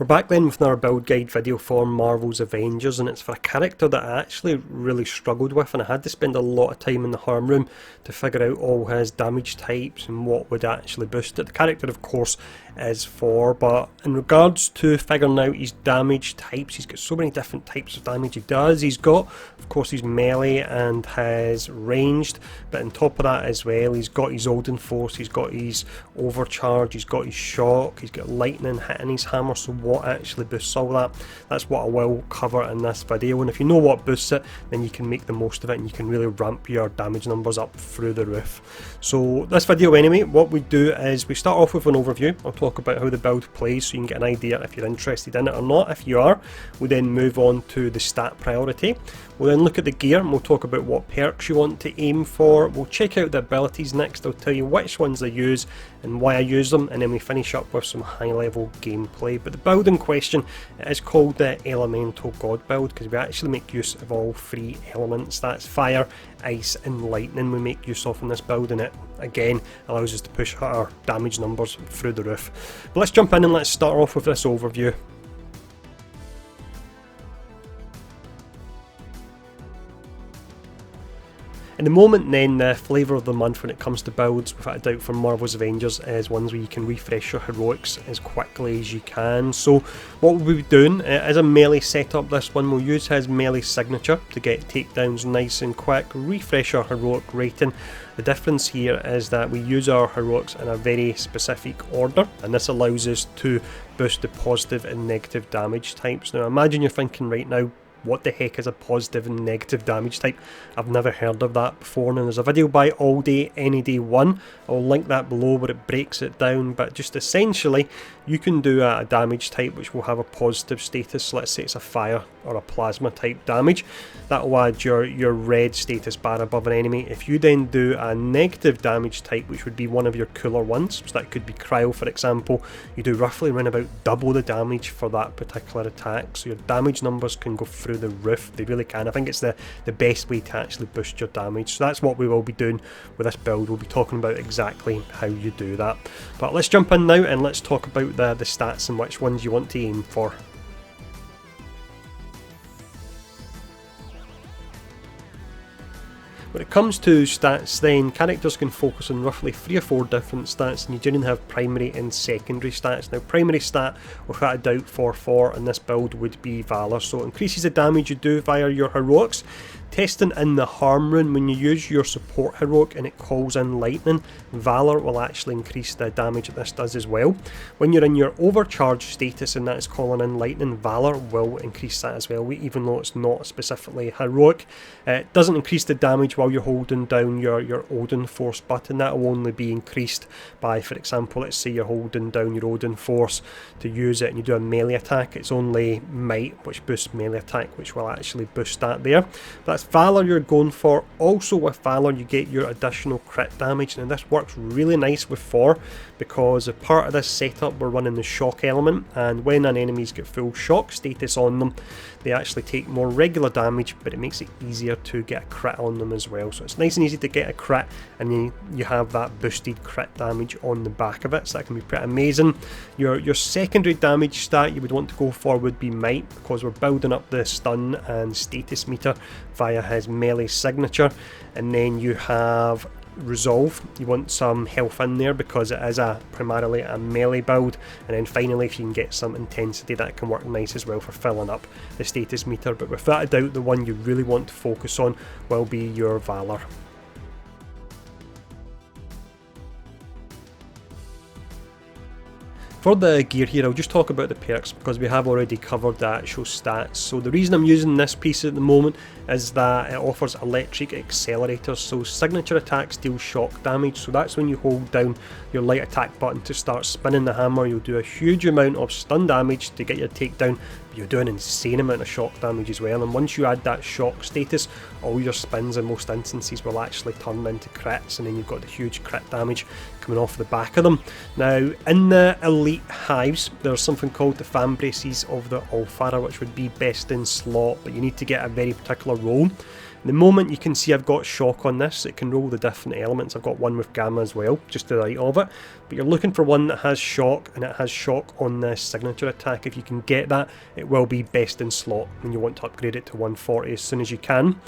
We're back then with another build guide video for Marvel's Avengers, and it's for a character that I actually really struggled with, and I had to spend a lot of time in the harm room to figure out all his damage types and what would actually boost it. The character, of course, is Thor, but in regards to figuring out his damage types, he's got so many different types of damage he does. He's got, of course, his melee and his ranged, but on top of that as well, he's got his Odin Force, he's got his overcharge, he's got his shock, he's got lightning hitting his hammer. So what actually boosts all that? That's what I will cover in this video, and if you know what boosts it, then you can make the most of it and you can really ramp your damage numbers up through the roof. So this video anyway, what we do is we start off with an overview. I'll talk about how the build plays so you can get an idea if you're interested in it or not. If you are, we then move on to the stat priority. We'll then look at the gear and we'll talk about what perks you want to aim for. We'll check out the abilities next. I'll tell you which ones I use and why I use them, and then we finish up with some high level gameplay. But the build in question is called the Elemental God build because we actually make use of all three elements. That's fire, ice and lightning we make use of in this build, and it again allows us to push our damage numbers through the roof. But let's jump in and let's start off with this overview. In the moment then, the flavour of the month when it comes to builds, without a doubt for Marvel's Avengers, is ones where you can refresh your heroics as quickly as you can. So what we'll be doing is a melee setup. This one will use his melee signature to get takedowns nice and quick, refresh our heroic rating. The difference here is that we use our heroics in a very specific order, and this allows us to boost the positive and negative damage types. Now imagine you're thinking right now, what the heck is a positive and negative damage type? I've never heard of that before. Now there's a video by All Day Any Day 1, I'll link that below where it breaks it down, but just essentially you can do a damage type which will have a positive status. Let's say it's a fire or a plasma type damage. That will add your red status bar above an enemy. If you then do a negative damage type, which would be one of your cooler ones, so that could be cryo for example, you do roughly around about double the damage for that particular attack, so your damage numbers can go through the roof. They really can. I think it's the best way to actually boost your damage. So that's what we will be doing with this build. We'll be talking about exactly how you do that. But let's jump in now and let's talk about the stats and which ones you want to aim for. When it comes to stats then, characters can focus on roughly 3 or 4 different stats, and you generally have primary and secondary stats. Now primary stat, without a doubt for Thor in this build, would be Valor, so it increases the damage you do via your heroics. Testing in the harm room, when you use your support heroic and it calls in lightning, Valor will actually increase the damage that this does as well. When you're in your overcharge status and that is calling in lightning, Valor will increase that as well, even though it's not specifically heroic. It doesn't increase the damage while you're holding down your Odin Force button. That will only be increased by, for example, let's say you're holding down your Odin Force to use it and you do a melee attack. It's only Might, which boosts melee attack, which will actually boost that there. That's Valor you're going for. Also with Valor you get your additional crit damage. Now this works really nice with Thor because as part of this setup we're running the shock element, and when an enemy's got full shock status on them, they actually take more regular damage, but it makes it easier to get a crit on them as well. So it's nice and easy to get a crit, and you have that boosted crit damage on the back of it, so that can be pretty amazing. Your secondary damage stat you would want to go for would be Might, because we're building up the stun and status meter via his melee signature. And then you have Resolve, you want some health in there because it is primarily a melee build. And then finally, if you can get some intensity, that can work nice as well for filling up the status meter. But without a doubt, the one you really want to focus on will be your Valor. For the gear here, I'll just talk about the perks because we have already covered the actual stats. So the reason I'm using this piece at the moment is that it offers electric accelerators. So signature attacks deal shock damage, so that's when you hold down your light attack button to start spinning the hammer. You'll do a huge amount of stun damage to get your takedown You do an insane amount of shock damage as well, and once you add that shock status, all your spins in most instances will actually turn into crits, and then you've got the huge crit damage coming off the back of them. Now, in the elite hives, there's something called the fan braces of the Allfather, which would be best in slot, but you need to get a very particular roll. The moment you can see I've got shock on this, it can roll the different elements. I've got one with gamma as well, just to the right of it. But you're looking for one that has shock, and it has shock on the signature attack. If you can get that, it will be best in slot, and you want to upgrade it to 140 as soon as you can.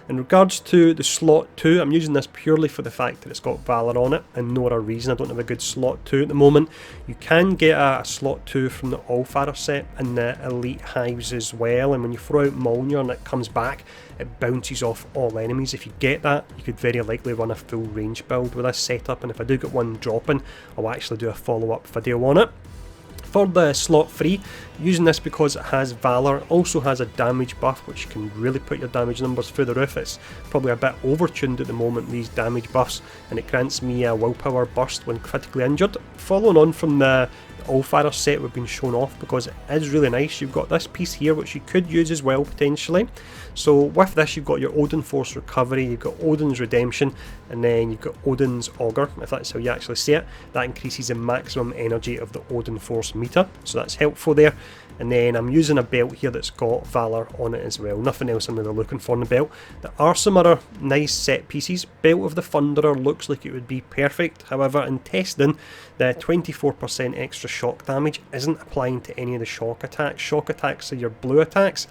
In regards to the slot 2, I'm using this purely for the fact that it's got Valor on it, and no other reason. I don't have a good slot 2 at the moment. You can get a slot 2 from the Allfather set in the elite hives as well, and when you throw out Mjolnir and it comes back, it bounces off all enemies. If you get that, you could very likely run a full range build with this setup, and if I do get one dropping, I'll actually do a follow-up video on it. For the slot 3, using this because it has Valor, also has a damage buff which can really put your damage numbers through the roof. It's probably a bit overtuned at the moment, these damage buffs, and it grants me a willpower burst when critically injured. Following on from the Allfather set we've been shown off, because it is really nice, you've got this piece here which you could use as well potentially. So with this you've got your Odin Force Recovery, you've got Odin's Redemption, and then you've got Odin's Augur, if that's how you actually say it. That increases the maximum energy of the Odin Force meter, so that's helpful there. And then I'm using a belt here that's got Valor on it as well. Nothing else I'm really looking for in the belt. There are some other nice set pieces. Belt of the Thunderer looks like it would be perfect. However, in testing, the 24% extra shock damage isn't applying to any of the shock attacks. Shock attacks are your blue attacks,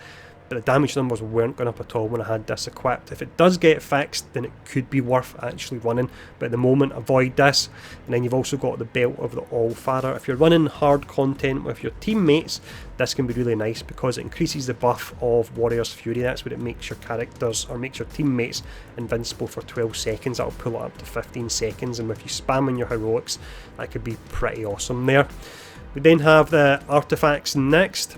but the damage numbers weren't going up at all when I had this equipped. If it does get fixed, then it could be worth actually running, but at the moment avoid this. And then you've also got the belt of the Allfather. If you're running hard content with your teammates, this can be really nice because it increases the buff of Warrior's Fury. That's what it makes your characters, or makes your teammates, invincible for 12 seconds. That'll pull it up to 15 seconds, and if you spam in your heroics, that could be pretty awesome there. We then have the artifacts next.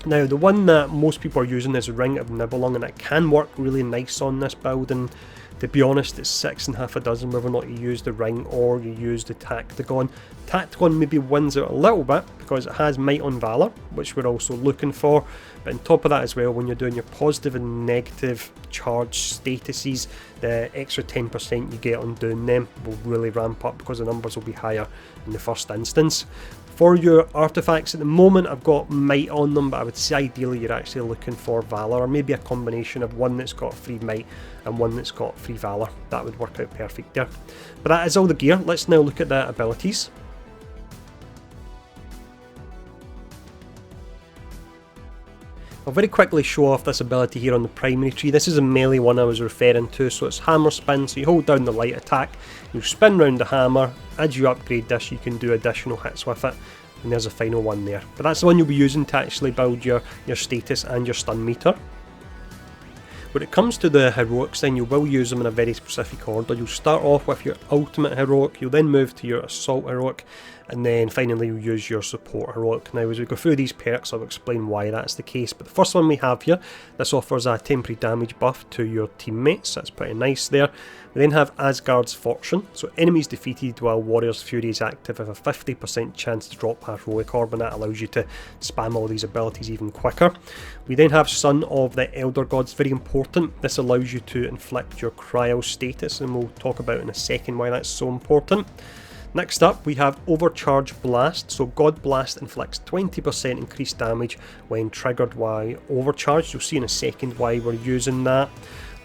Now, the one that most people are using is Ring of Nibelung, and it can work really nice on this build, and to be honest, it's 6.5 a dozen whether or not you use the ring or you use the Tactagon. Tactagon maybe wins out a little bit because it has Might on Valor, which we're also looking for, but on top of that as well, when you're doing your positive and negative charge statuses, the extra 10% you get on doing them will really ramp up because the numbers will be higher in the first instance. For your artifacts at the moment, I've got Might on them, but I would say ideally you're actually looking for Valor, or maybe a combination of one that's got free Might and one that's got free Valor. That would work out perfect there. But that is all the gear. Let's now look at the abilities. I'll very quickly show off this ability here on the primary tree. This is a melee one I was referring to, so it's hammer spin, so you hold down the light attack, you spin round the hammer. As you upgrade this, you can do additional hits with it, and there's a final one there. But that's the one you'll be using to actually build your status and your stun meter. When it comes to the heroics, then you will use them in a very specific order. You'll start off with your ultimate heroic, you'll then move to your assault heroic, and then finally you'll use your support heroic. Now, as we go through these perks, I'll explain why that's the case. But the first one we have here, this offers a temporary damage buff to your teammates. That's pretty nice there. We then have Asgard's Fortune, so enemies defeated while Warrior's Fury is active have a 50% chance to drop a heroic orb, and that allows you to spam all these abilities even quicker. We then have Son of the Elder Gods, very important. This allows you to inflict your cryo status, and we'll talk about in a second why that's so important. Next up, we have Overcharge Blast. So God Blast inflicts 20% increased damage when triggered while overcharged. You'll see in a second why we're using that.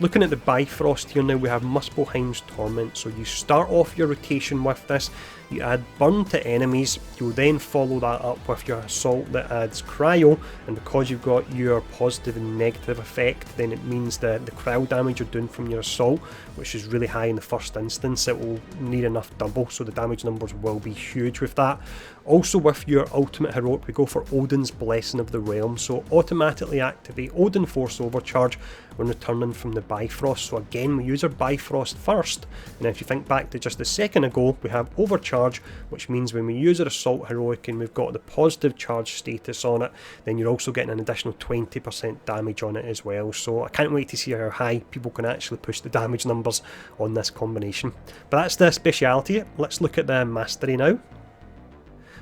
Looking at the Bifrost here now, we have Muspelheim's Torment. So you start off your rotation with this, you add Burn to enemies, you'll then follow that up with your Assault that adds Cryo, and because you've got your positive and negative effect, then it means that the cryo damage you're doing from your Assault, which is really high in the first instance, it will need enough double, so the damage numbers will be huge with that. Also with your ultimate heroic, we go for Odin's Blessing of the Realm, so automatically activate Odin Force Overcharge when returning from the Bifrost. So again, we use our Bifrost first, and if you think back to just a second ago, we have Overcharge, which means when we use our Assault heroic and we've got the positive charge status on it, then you're also getting an additional 20% damage on it as well. So I can't wait to see how high people can actually push the damage numbers on this combination. But that's the speciality. Let's look at the mastery now.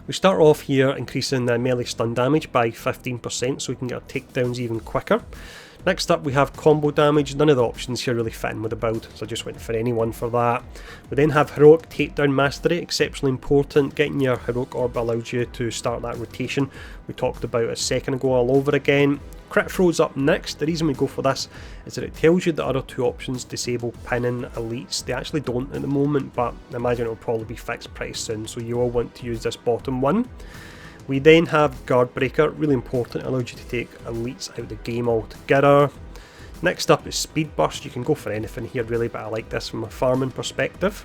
We start off here increasing the melee stun damage by 15% so we can get our takedowns even quicker. Next up we have combo damage. None of the options here really fit in with the build, so I just went for any one for that. We then have heroic takedown mastery, exceptionally important. Getting your heroic orb allows you to start that rotation we talked about a second ago all over again. Crit throws up next. The reason we go for this is that it tells you the other two options disable pinning elites. They actually don't at the moment, but I imagine it will probably be fixed pretty soon, so you will want to use this bottom one. We then have Guard Breaker, really important, it allows you to take elites out of the game altogether. Next up is Speed Burst. You can go for anything here really, but I like this from a farming perspective.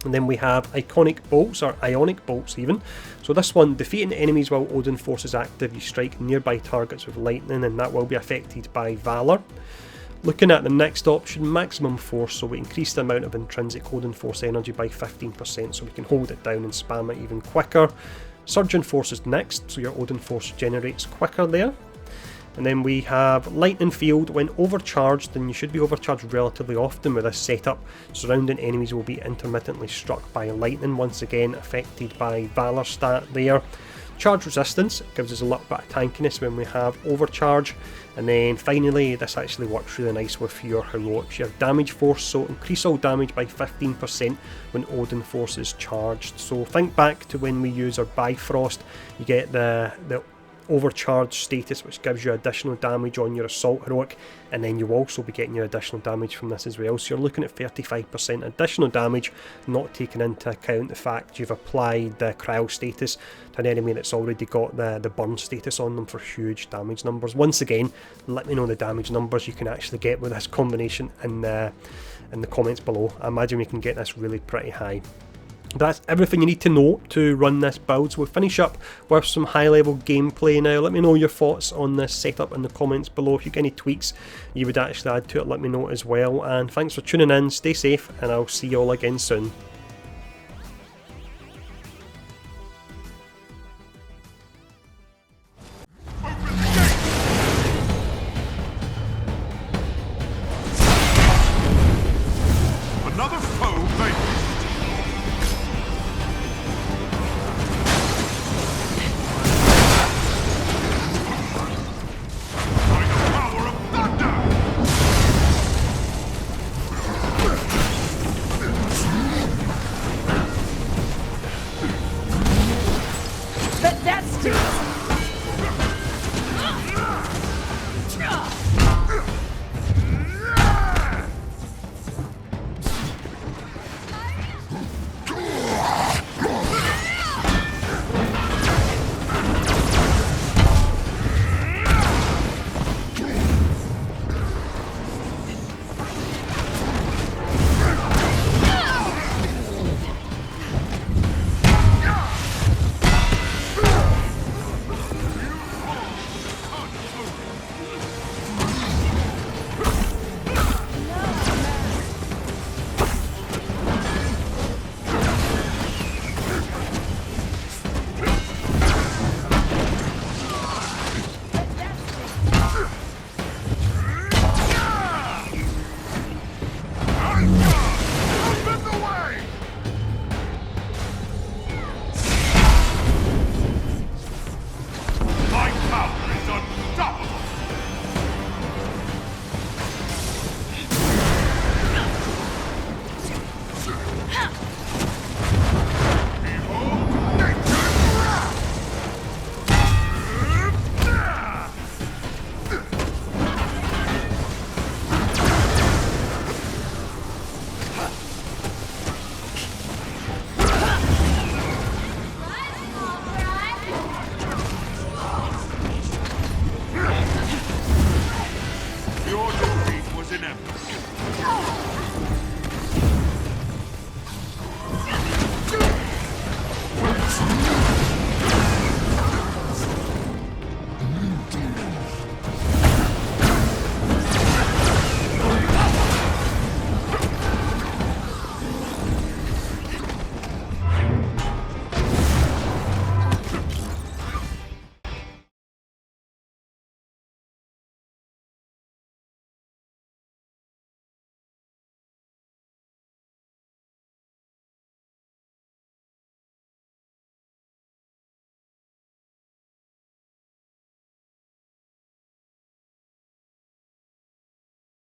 And then we have Iconic Bolts, or Ionic Bolts even. So this one, defeating enemies while Odin Force is active, you strike nearby targets with lightning and that will be affected by Valor. Looking at the next option, Maximum Force, so we increase the amount of intrinsic Odin Force energy by 15% so we can hold it down and spam it even quicker. Surgeon Force is next, so your Odin Force generates quicker there. And then we have Lightning Field. When overcharged, and you should be overcharged relatively often with this setup, surrounding enemies will be intermittently struck by lightning, once again affected by Valor stat there. Charge Resistance gives us a little bit of tankiness when we have overcharge. And then finally, this actually works really nice with your heroics. You have Damage Force, so increase all damage by 15% when Odin Force is charged. So think back to when we use our Bifrost, you get the overcharge status, which gives you additional damage on your assault heroic, and then you'll also be getting your additional damage from this as well. So you're looking at 35% additional damage, not taking into account the fact you've applied the cryo status to an enemy that's already got the burn status on them for huge damage numbers. Once again, let me know the damage numbers you can actually get with this combination in the comments below. I imagine we can get this really pretty high. That's everything you need to know to run this build, so we'll finish up with some high level gameplay now. Let me know your thoughts on this setup in the comments below. If you get any tweaks you would actually add to it, let me know as well. And thanks for tuning in, stay safe, and I'll see you all again soon.